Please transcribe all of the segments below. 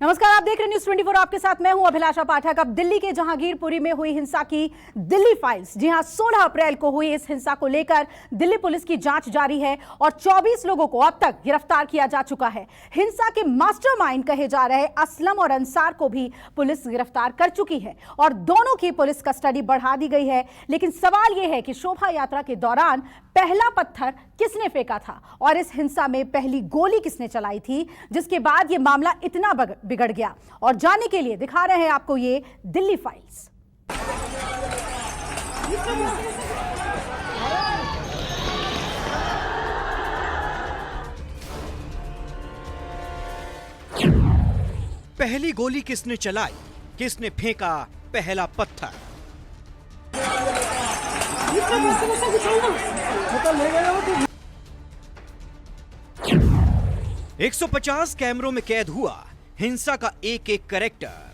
नमस्कार, आप देख रहे हैं न्यूज़ 24। आपके साथ मैं हूं अभिलाषा पाठक। अब दिल्ली के जहांगीरपुरी में हुई हिंसा की दिल्ली फाइल्स। जी हां, 16 अप्रैल को हुई इस हिंसा को लेकर दिल्ली पुलिस की जांच जारी है और 24 लोगों को अब तक गिरफ्तार किया जा चुका है। हिंसा के मास्टरमाइंड कहे जा रहे असलम और अंसार को भी पुलिस गिरफ्तार कर चुकी है और दोनों की पुलिस कस्टडी बढ़ा दी गई है। लेकिन सवाल यह है कि शोभा यात्रा के दौरान पहला पत्थर किसने फेंका था और इस हिंसा में पहली गोली किसने चलाई थी, जिसके बाद यह मामला इतना बिगड़ गया। और जानने के लिए दिखा रहे हैं आपको ये दिल्ली फाइल्स। पहली गोली किसने चलाई, किसने फेंका पहला पत्थर। 150 कैमरों में कैद हुआ हिंसा का एक एक कैरेक्टर।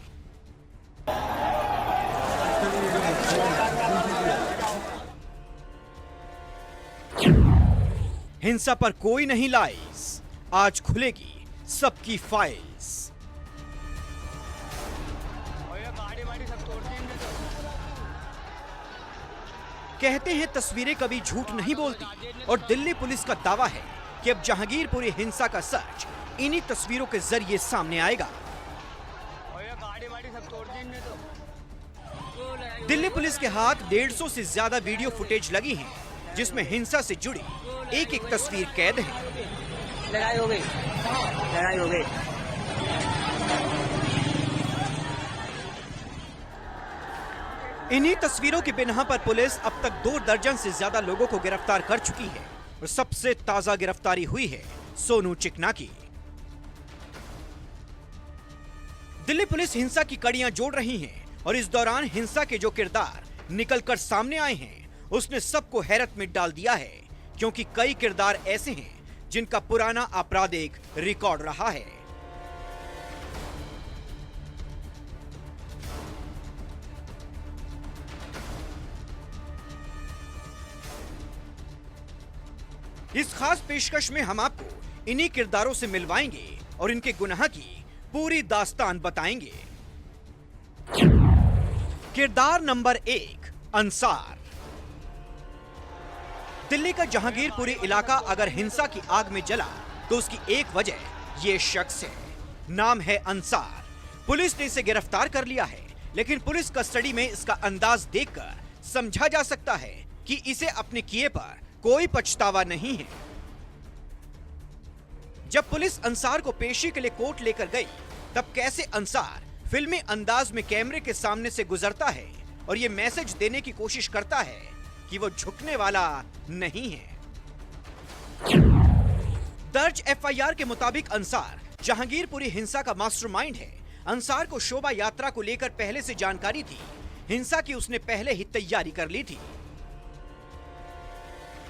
हिंसा पर कोई नहीं लाइस, आज खुलेगी सबकी फाइल्स। कहते हैं तस्वीरें कभी झूठ नहीं बोलती और दिल्ली पुलिस का दावा है कि अब जहांगीरपुरी हिंसा का सच इन्हीं तस्वीरों के जरिए सामने आएगा। दिल्ली पुलिस के हाथ 150 से ज्यादा वीडियो फुटेज लगी हैं, जिसमें हिंसा से जुड़ी एक एक तस्वीर कैद है। लड़ाई हो गई। इन्हीं तस्वीरों की बिना पर पुलिस अब तक 2 दर्जन से ज्यादा लोगों को गिरफ्तार कर चुकी है और सबसे ताजा गिरफ्तारी हुई है सोनू चिकना की। दिल्ली पुलिस हिंसा की कड़ियां जोड़ रही है और इस दौरान हिंसा के जो किरदार निकलकर सामने आए हैं उसने सबको हैरत में डाल दिया है, क्योंकि कई किरदार ऐसे हैं जिनका पुराना आपराधिक रिकॉर्ड रहा है। इस खास पेशकश में हम आपको इन्हीं किरदारों से मिलवाएंगे और इनके गुनाह की पूरी दास्तान बताएंगे। किरदार नंबर 1, अंसार। दिल्ली का जहांगीरपुरी इलाका अगर हिंसा की आग में जला तो उसकी एक वजह ये शख्स है। नाम है अंसार। पुलिस ने इसे गिरफ्तार कर लिया है, लेकिन पुलिस कस्टडी में इसका अंदाज देखकर समझा जा सकता है कि इसे अपने किए पर कोई पछतावा नहीं है। जब पुलिस अंसार को पेशी के लिए कोर्ट लेकर गई, तब कैसे अंसार फिल्मी अंदाज में कैमरे के सामने से गुजरता है और यह मैसेज देने की कोशिश करता है कि वो झुकने वाला नहीं है। दर्ज एफआईआर के मुताबिक अंसार जहांगीरपुरी हिंसा का मास्टरमाइंड है। अंसार को शोभा यात्रा को लेकर पहले से जानकारी थी। हिंसा की उसने पहले ही तैयारी कर ली थी।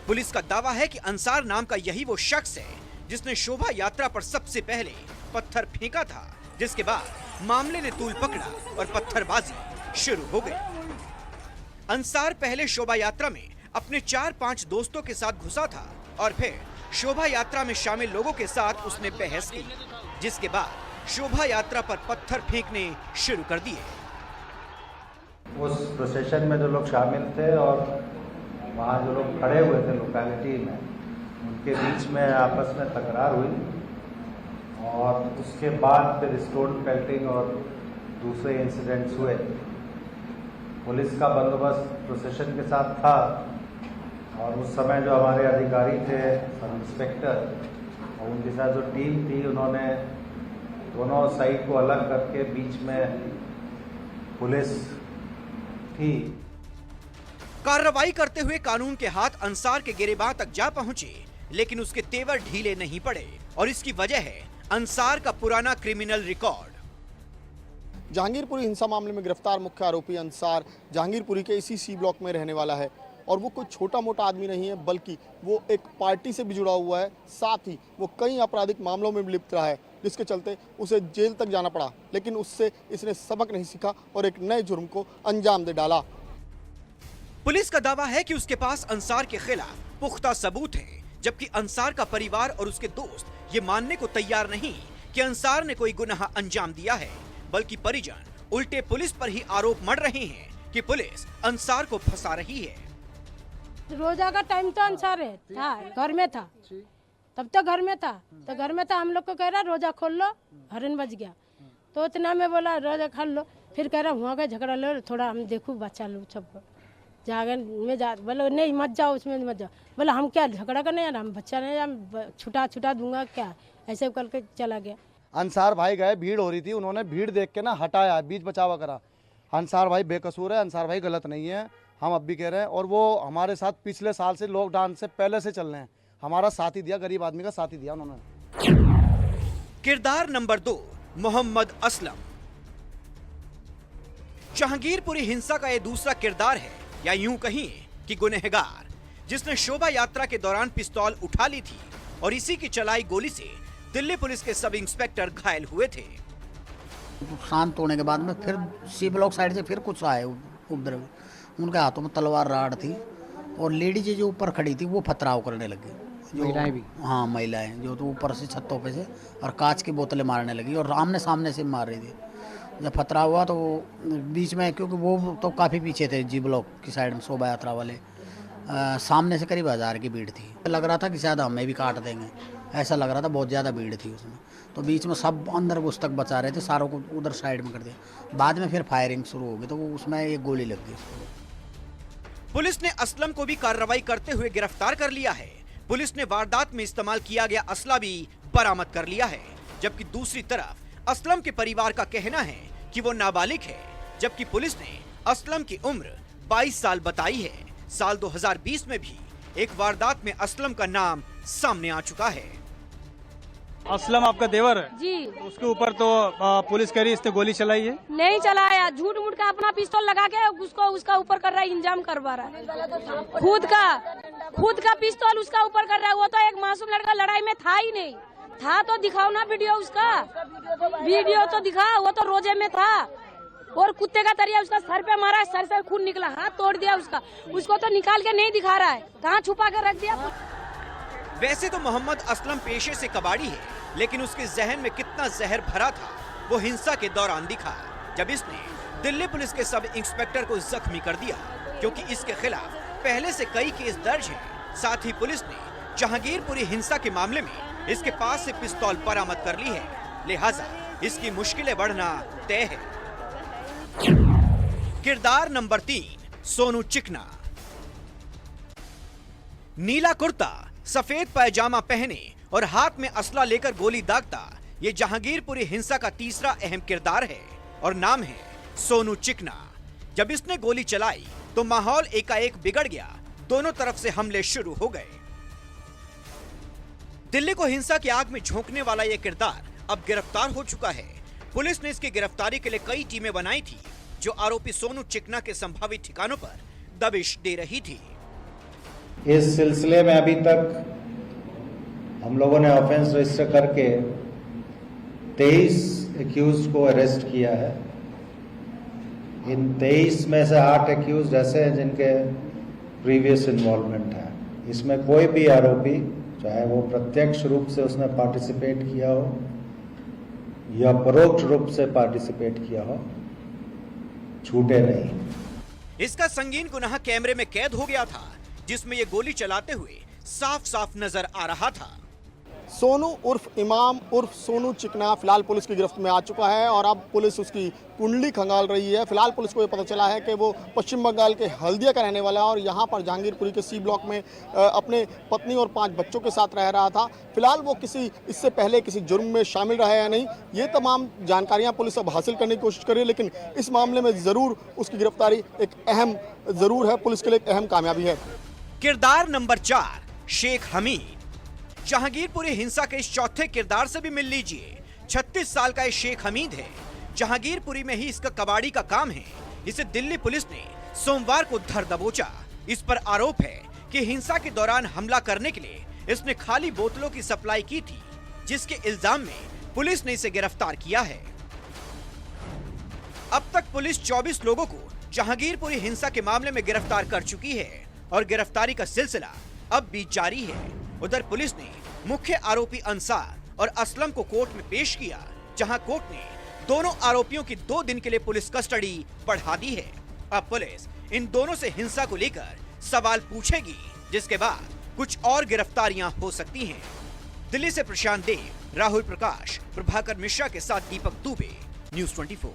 पुलिस का दावा है कि अंसार नाम का यही वो शख्स है जिसने शोभा यात्रा पर सबसे पहले पत्थर फेंका था, जिसके बाद मामले ने तूल पकड़ा और पत्थरबाजी शुरू हो गई। अंसार पहले शोभा यात्रा में अपने 4-5 दोस्तों के साथ घुसा था और फिर शोभा यात्रा में शामिल लोगों के साथ उसने बहस की, जिसके बाद शोभा यात्रा पर पत्थर फेंकने शुरू कर दिए। उस प्रोसेशन में जो लोग शामिल थे और वहाँ जो लोग खड़े हुए थे लोकेलिटी में, उनके बीच में आपस में तकरार हुई और उसके बाद फिर स्टोन पेल्टिंग और दूसरे इंसिडेंट्स हुए। पुलिस का बंदोबस्त प्रोसेशन के साथ था और उस समय जो हमारे अधिकारी थे, सब इंस्पेक्टर और उनके साथ जो टीम थी, उन्होंने दोनों साइड को अलग करके बीच में पुलिस थी। कार्रवाई करते हुए कानून के हाथ अंसार के गिरेबान तक जा पहुंचे, लेकिन उसके तेवर ढीले नहीं पड़े और इसकी वजह है अंसार का पुराना क्रिमिनल रिकॉर्ड। जहांगीरपुरी हिंसा मामले में गिरफ्तार मुख्य आरोपी अंसार जहांगीरपुरी के इसी सी ब्लॉक में रहने वाला है और वो कोई छोटा मोटा आदमी नहीं है, बल्कि वो एक पार्टी से भी जुड़ा हुआ है। साथ ही वो कई आपराधिक मामलों में भी लिप्त रहा है, जिसके चलते उसे जेल तक जाना पड़ा, लेकिन उससे इसने सबक नहीं सीखा और एक नए जुर्म को अंजाम दे डाला। पुलिस का दावा है कि उसके पास अंसार के खिलाफ पुख्ता सबूत है, जबकि अंसार का परिवार और उसके दोस्त ये मानने को तैयार नहीं कि अंसार ने कोई गुनाह अंजाम दिया है, बल्कि परिजन उल्टे पुलिस पर ही आरोप मढ़ रहे हैं कि पुलिस अंसार को फंसा रही है। रोजा का टाइम तो अंसार है था, घर में था, तब तो घर में था, तो घर में था। हम लोग को कह रहा रोजा खोल लो, हरन बज गया, तो इतना में बोला रोजा खोल लो। फिर कह रहा हुआ का झगड़ा लो, थोड़ा हम देखू बच्चा लोग सबको जागन में जा, बोलो नहीं मत जाओ, उसमें मत जाओ। बोला हम क्या झगड़ा करने यार, हम बच्चा नहीं, हम छुटा दूंगा क्या, ऐसे करके चला गया। अंसार भाई गए, भीड़ हो रही थी, उन्होंने भीड़ देख के ना हटाया, बीच बचावा करा। अंसार भाई बेकसूर है, अंसार भाई गलत नहीं है, हम अब भी कह रहे हैं। और वो हमारे साथ पिछले साल से लॉकडाउन से पहले से चल रहे हैं, हमारा साथ ही दिया, गरीब आदमी का साथ ही दिया उन्होंने। किरदार नंबर 2, मोहम्मद असलम। जहांगीरपुरी हिंसा का यह दूसरा किरदार है, या यूं कहिए कि गुनहगार, जिसने शोभा यात्रा के दौरान पिस्तौल उठा ली थी और इसी की चलाई गोली से दिल्ली पुलिस के सब इंस्पेक्टर घायल हुए थे। शांत होने के बाद में फिर सी ब्लॉक साइड से फिर कुछ आए उपद्रवी, उनके हाथों में तलवार राड थी और लेडीज जो ऊपर खड़ी थी वो पथराव करने लगी, महिलाएं भी। हाँ महिलाएं जो तो ऊपर से छतों पे से और कांच की बोतलें मारने लगी और आमने सामने से मार रही थी। जब पथराव हुआ तो बीच में, क्योंकि वो तो काफ़ी पीछे थे जी ब्लॉक की साइड में, शोभा यात्रा वाले सामने से करीब 1000 की भीड़ थी। लग रहा था कि शायद हमें भी काट देंगे, ऐसा लग रहा था, बहुत ज़्यादा भीड़ थी उसमें। तो बीच में सब अंदर घुस तक बचा रहे थे, सारों को उधर साइड में कर दिया। बाद में फिर फायरिंग शुरू हो गई तो वो उसमें एक गोली लग गई। पुलिस ने असलम को भी कार्रवाई करते हुए गिरफ्तार कर लिया है। पुलिस ने वारदात में इस्तेमाल किया गया असला भी बरामद कर लिया है, जबकि दूसरी तरफ असलम के परिवार का कहना है कि वो नाबालिग है, जबकि पुलिस ने असलम की उम्र 22 साल बताई है। साल 2020 में भी एक वारदात में असलम का नाम सामने आ चुका है। असलम आपका देवर है जी, उसके ऊपर तो पुलिस कह रही है इसने गोली चलाई है। नहीं चलाया, झूठ मूठ का अपना पिस्तौल लगा के उसको उसका ऊपर कर रहा है, इंजाम करवा रहा है। खुद का पिस्तौल उसका ऊपर कर रहा है। वो तो एक मासूम लड़का लड़ाई में था ही नहीं, था तो दिखाओ ना वीडियो उसका, वीडियो तो दिखा। वो तो रोजे में था और कुत्ते का तरिया उसका सर पे मारा, सर से खून निकला, हाथ तोड़ दिया उसका। उसको तो निकाल के नहीं दिखा रहा है, कहाँ छुपा कर रख दिया। वैसे तो मोहम्मद असलम पेशे से कबाड़ी है, लेकिन उसके जहन में कितना जहर भरा था वो हिंसा के दौरान दिखा, जब इसने दिल्ली पुलिस के सब इंस्पेक्टर को जख्मी कर दिया, क्योंकि इसके खिलाफ पहले से कई केस दर्ज हैं। साथ ही पुलिस ने जहांगीरपुरी हिंसा के मामले में इसके पास से पिस्तौल बरामद कर ली है, लिहाजा इसकी मुश्किलें बढ़ना तय है। किरदार नंबर 3, सोनू चिकना। नीला कुर्ता, सफेद पैजामा पहने और हाथ में असला लेकर गोली दागता, ये जहांगीरपुरी हिंसा का तीसरा अहम किरदार है और नाम है सोनू चिकना। जब इसने गोली चलाई तो माहौल एकाएक बिगड़ गया, दोनों तरफ से हमले शुरू हो गए। दिल्ली को हिंसा की आग में झोंकने वाला यह किरदार अब गिरफ्तार हो चुका है। पुलिस ने इसकी गिरफ्तारी के लिए कई टीमें बनाई थी, जो आरोपी सोनू चिकना के संभावित ठिकानों पर दबिश दे रही थी। इस सिलसिले में अभी तक हम लोगों ने ऑफेंस रजिस्टर करके 23 एक्यूज को अरेस्ट किया है। इन 23 में से 8 एक्यूज ऐसे हैं जिनके प्रीवियस इन्वॉल्वमेंट है। इसमें कोई भी आरोपी, चाहे वो प्रत्यक्ष रूप से उसने पार्टिसिपेट किया हो या परोक्ष रूप से पार्टिसिपेट किया हो, छूटे नहीं। इसका संगीन गुनाह कैमरे में कैद हो गया था, जिसमें ये गोली चलाते हुए साफ साफ नजर आ रहा था। सोनू उर्फ इमाम उर्फ सोनू चिकना फिलहाल पुलिस की गिरफ्त में आ चुका है और अब पुलिस उसकी कुंडली खंगाल रही है। फिलहाल पुलिस को ये पता चला है कि वो पश्चिम बंगाल के हल्दिया का रहने वाला है और यहाँ पर जहांगीरपुरी के सी ब्लॉक में अपने पत्नी और 5 बच्चों के साथ रह रहा था। फिलहाल वो इससे पहले किसी जुर्म में शामिल रहा है या नहीं, ये तमाम जानकारियाँ पुलिस अब हासिल करने की कोशिश कर रही है, लेकिन इस मामले में ज़रूर उसकी गिरफ्तारी एक अहम ज़रूर है, पुलिस के लिए एक अहम कामयाबी है। किरदार नंबर 4, शेख हमीद। जहांगीरपुरी हिंसा के इस चौथे किरदार से भी मिल लीजिए। 36 साल का ये शेख हमीद है। जहांगीरपुरी में ही इसका कबाड़ी का काम है। इसे दिल्ली पुलिस ने सोमवार को धर दबोचा। इस पर आरोप है कि हिंसा के दौरान हमला करने के लिए इसने खाली बोतलों की सप्लाई की थी, जिसके इल्जाम में पुलिस ने इसे गिरफ्तार किया है। अब तक पुलिस 24 लोगों को जहांगीरपुरी हिंसा के मामले में गिरफ्तार कर चुकी है और गिरफ्तारी का सिलसिला अब भी जारी है। उधर पुलिस ने मुख्य आरोपी अंसार और असलम को कोर्ट में पेश किया, जहां कोर्ट ने दोनों आरोपियों की 2 दिन के लिए पुलिस कस्टडी बढ़ा दी है। अब पुलिस इन दोनों से हिंसा को लेकर सवाल पूछेगी, जिसके बाद कुछ और गिरफ्तारियां हो सकती हैं। दिल्ली से प्रशांत देव, राहुल प्रकाश, प्रभाकर मिश्रा के साथ दीपक दुबे, न्यूज़ 24।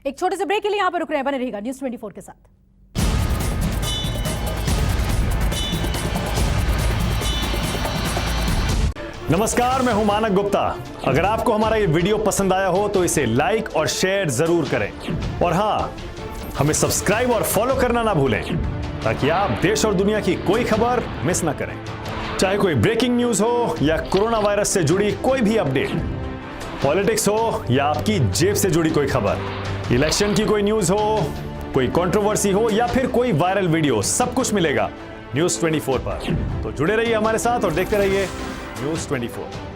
एक छोटे से ब्रेक के लिए यहां पर रुक रहे हैं, बने रहिएगा न्यूज़ 24 के साथ। नमस्कार, मैं हूं मानक गुप्ता। अगर आपको हमारा ये वीडियो पसंद आया हो तो इसे लाइक और शेयर जरूर करें, और हां, हमें सब्सक्राइब और फॉलो करना ना भूलें, ताकि आप देश और दुनिया की कोई खबर मिस ना करें। चाहे कोई ब्रेकिंग न्यूज हो या कोरोना वायरस से जुड़ी कोई भी अपडेट, पॉलिटिक्स हो या आपकी जेब से जुड़ी कोई खबर, इलेक्शन की कोई न्यूज हो, कोई कंट्रोवर्सी हो या फिर कोई वायरल वीडियो, सब कुछ मिलेगा न्यूज़ 24 पर। तो जुड़े रहिए हमारे साथ और देखते रहिए न्यूज़ 24।